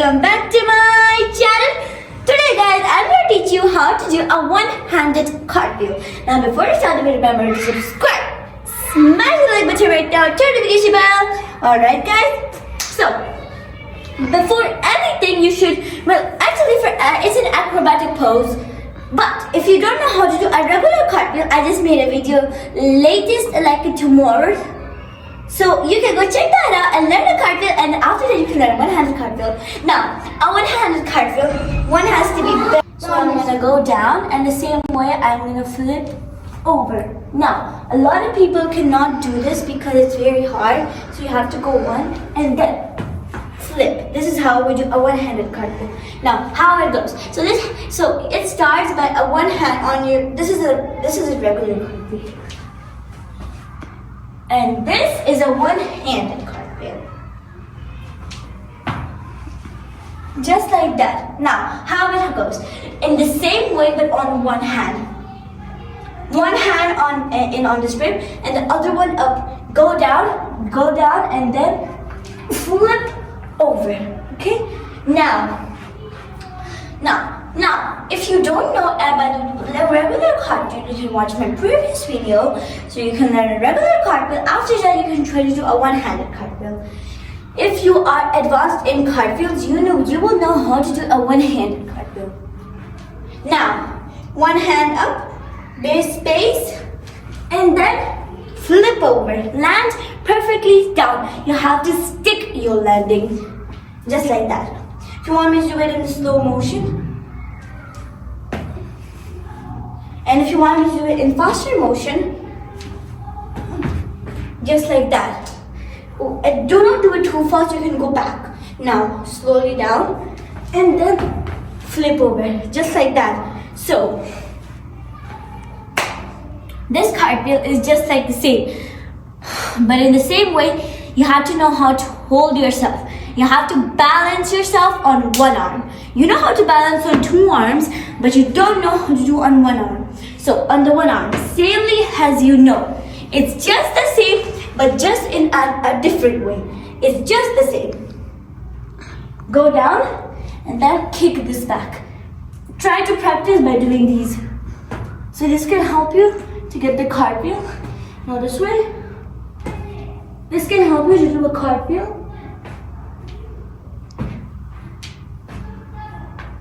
welcome back to my channel. Today guys, I'm going to teach you how to do a one-handed cartwheel. Now before you start the video, remember to subscribe, smash the like button right now, turn the notification bell. Alright guys, so before anything you should, it's an acrobatic pose. But if you don't know how to do a regular cartwheel, I just made a video latest like tomorrow. So you can go check that out and learn a cartwheel, and after that you can learn a one-handed cartwheel. Now, a one-handed cartwheel, one has to be bent. So I'm gonna go down, and the same way I'm gonna flip over. Now, a lot of people cannot do this because it's very hard. So you have to go one and then flip. This is how we do a one-handed cartwheel. Now, how it goes. So it starts by a one hand on your. This is a regular cartwheel. And this is a one-handed cartwheel. Just like that. Now, how it goes. In the same way but on one hand. One hand on the strip and the other one up. Go down and then flip over. Okay? Now, if you don't know about the regular cartwheel, you can watch my previous video, so you can learn a regular cartwheel. After that, you can try to do a one-handed cartwhel. If you are advanced in cartwheels, you will know how to do a one-handed cartwheel. Now, one hand up, base space, and then flip over. Land perfectly down. You have to stick your landing, just like that. If you want me to do it in slow motion, and if you want me to do it in faster motion, just like that. Do not do it too fast, you can go back. Now, slowly down, and then flip over, just like that. So, this cartwheel is just like the same. But in the same way, you have to know how to hold yourself. You have to balance yourself on one arm. You know how to balance on two arms, but you don't know how to do on one arm. So on the one arm, samely as you know. It's just the same, but just in a different way. It's just the same. Go down and then kick this back. Try to practice by doing these. So this can help you to get the cartwheel. Now this way. This can help you to do a cartwheel.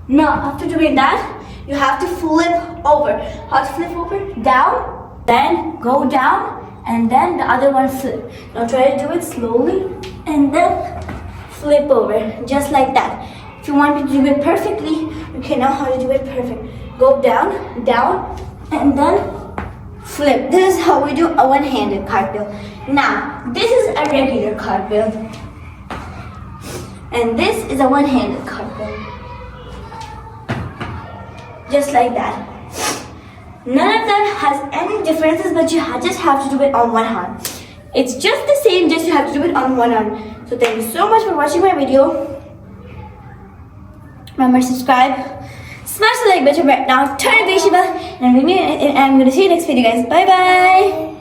Now, after doing that, you have to flip over. How to flip over? Down, then go down, and then the other one flip. Now try to do it slowly, and then flip over, just like that. If you want me to do it perfectly, you can know how to do it perfect. Go down, down, and then flip. This is how we do a one-handed cartwheel. Now, this is a regular cartwheel, and this is a one-handed cartwheel. Just like that. None of them has any differences, but you just have to do it on one hand. It's just the same, just you have to do it on one arm. So thank you so much for watching my video. Remember to subscribe, smash the like button right now, turn the notification bell, and I'm going to see you next video guys. Bye bye.